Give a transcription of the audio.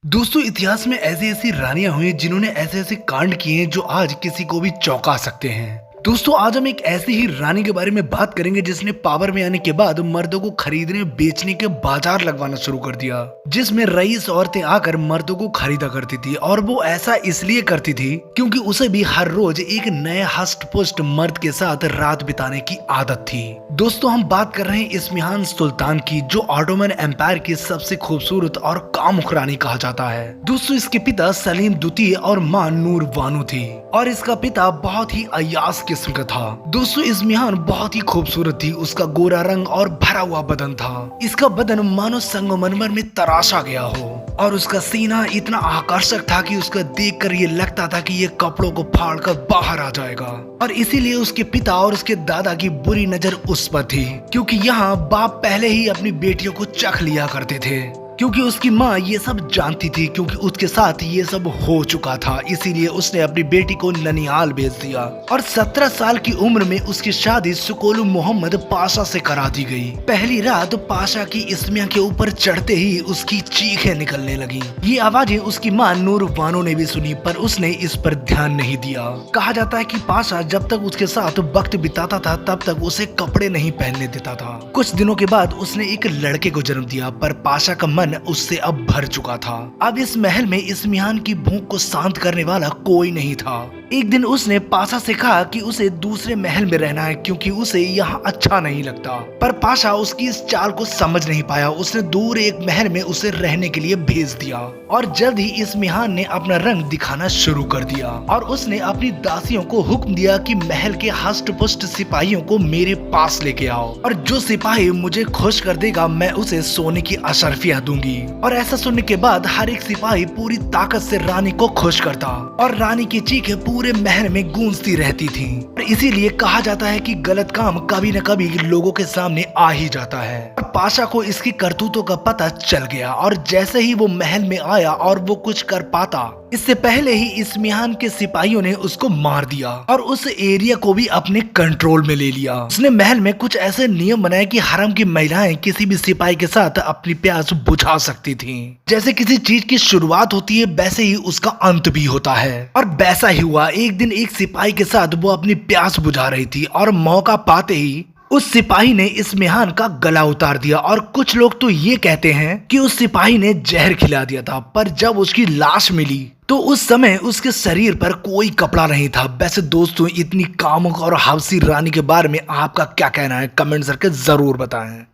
दोस्तों इतिहास में ऐसी ऐसी रानियां हुई जिन्होंने ऐसे ऐसे कांड किए हैं जो आज किसी को भी चौंका सकते हैं। दोस्तों आज हम एक ऐसी ही रानी के बारे में बात करेंगे जिसने पावर में आने के बाद मर्दों को खरीदने बेचने के बाजार लगवाना शुरू कर दिया, जिसमें रईस औरतें आकर मर्दों को खरीदा करती थी और वो ऐसा इसलिए करती थी क्योंकि उसे भी हर रोज एक नए हष्ट पुष्ट मर्द के साथ रात बिताने की आदत थी। दोस्तों हम बात कर रहे हैं इस्मिहान सुल्तान की, जो ऑटोमन एम्पायर की सबसे खूबसूरत और कामुक रानी कहा जाता है। दोस्तों इसके पिता सलीम द्वितीय और मां नूर बानो थी और इसका पिता बहुत ही अयास किस्म का था। दोस्तों इस्मिहान बहुत ही खूबसूरत थी, उसका गोरा रंग और भरा हुआ बदन था। इसका बदन मानो संगमरमर में तराशा गया हो और उसका सीना इतना आकर्षक था कि उसका देखकर ये लगता था कि ये कपड़ों को फाड़कर बाहर आ जाएगा। और इसीलिए उसके पिता और उसके दादा की बुरी नजर उस पर थी, क्योंकि यहाँ बाप पहले ही अपनी बेटियों को चख लिया करते थे, क्योंकि उसकी माँ ये सब जानती थी, क्योंकि उसके साथ ये सब हो चुका था। इसीलिए उसने अपनी बेटी को ननिहाल भेज दिया और 17 साल की उम्र में उसकी शादी सुकोलू मोहम्मद पाशा से करा दी गई। पहली रात पाशा की इस्मिया के ऊपर चढ़ते ही उसकी चीखें निकलने लगी। ये आवाजें उसकी माँ नूर बानो ने भी सुनी, पर उसने इस पर ध्यान नहीं दिया। कहा जाता है कि पाशा जब तक उसके साथ वक्त बिताता था तब तक उसे कपड़े नहीं पहनने देता था। कुछ दिनों के बाद उसने एक लड़के को जन्म दिया, पर पाशा का मन उससे अब भर चुका था। अब इस महल में इस्मिहान की भूख को शांत करने वाला कोई नहीं था। एक दिन उसने पाशा से कहा कि उसे दूसरे महल में रहना है, क्योंकि उसे यहाँ अच्छा नहीं लगता। पर पाशा उसकी इस चाल को समझ नहीं पाया। उसने दूर एक महल में उसे रहने के लिए भेज दिया और जल्द ही इस्मिहान ने अपना रंग दिखाना शुरू कर दिया और उसने अपनी दासियों को हुक्म दिया कि महल के हष्ट पुष्ट सिपाहियों को मेरे पास लेके आओ, और जो सिपाही मुझे खुश कर देगा मैं उसे सोने की अशर्फियां दूंगी। और ऐसा सुनने के बाद हर एक सिपाही पूरी ताकत से रानी को खुश करता और रानी की चीखें पूरे महल में गूंजती रहती थी। और इसीलिए कहा जाता है कि गलत काम कभी न कभी लोगों के सामने आ ही जाता है। और पाशा को इसकी करतूतों का पता चल गया और जैसे ही वो महल में आया और वो कुछ कर पाता, इससे पहले ही इस्मिहान के सिपाहियों ने उसको मार दिया और उस एरिया को भी अपने कंट्रोल में ले लिया। उसने महल में कुछ ऐसे नियम बनाए कि हरम की महिलाएं किसी भी सिपाही के साथ अपनी प्यास बुझा सकती थीं। जैसे किसी चीज की शुरुआत होती है वैसे ही उसका अंत भी होता है। और वैसा ही हुआ। एक दिन एक सिपाही के साथ वो अपनी प्यास बुझा रही थी और मौका पाते ही उस सिपाही ने इस्मिहान का गला उतार दिया। और कुछ लोग तो ये कहते हैं कि उस सिपाही ने जहर खिला दिया था, पर जब उसकी लाश मिली तो उस समय उसके शरीर पर कोई कपड़ा नहीं था। वैसे दोस्तों इतनी कामुक और हवसी रानी के बारे में आपका क्या कहना है, कमेंट करके जरूर बताएं।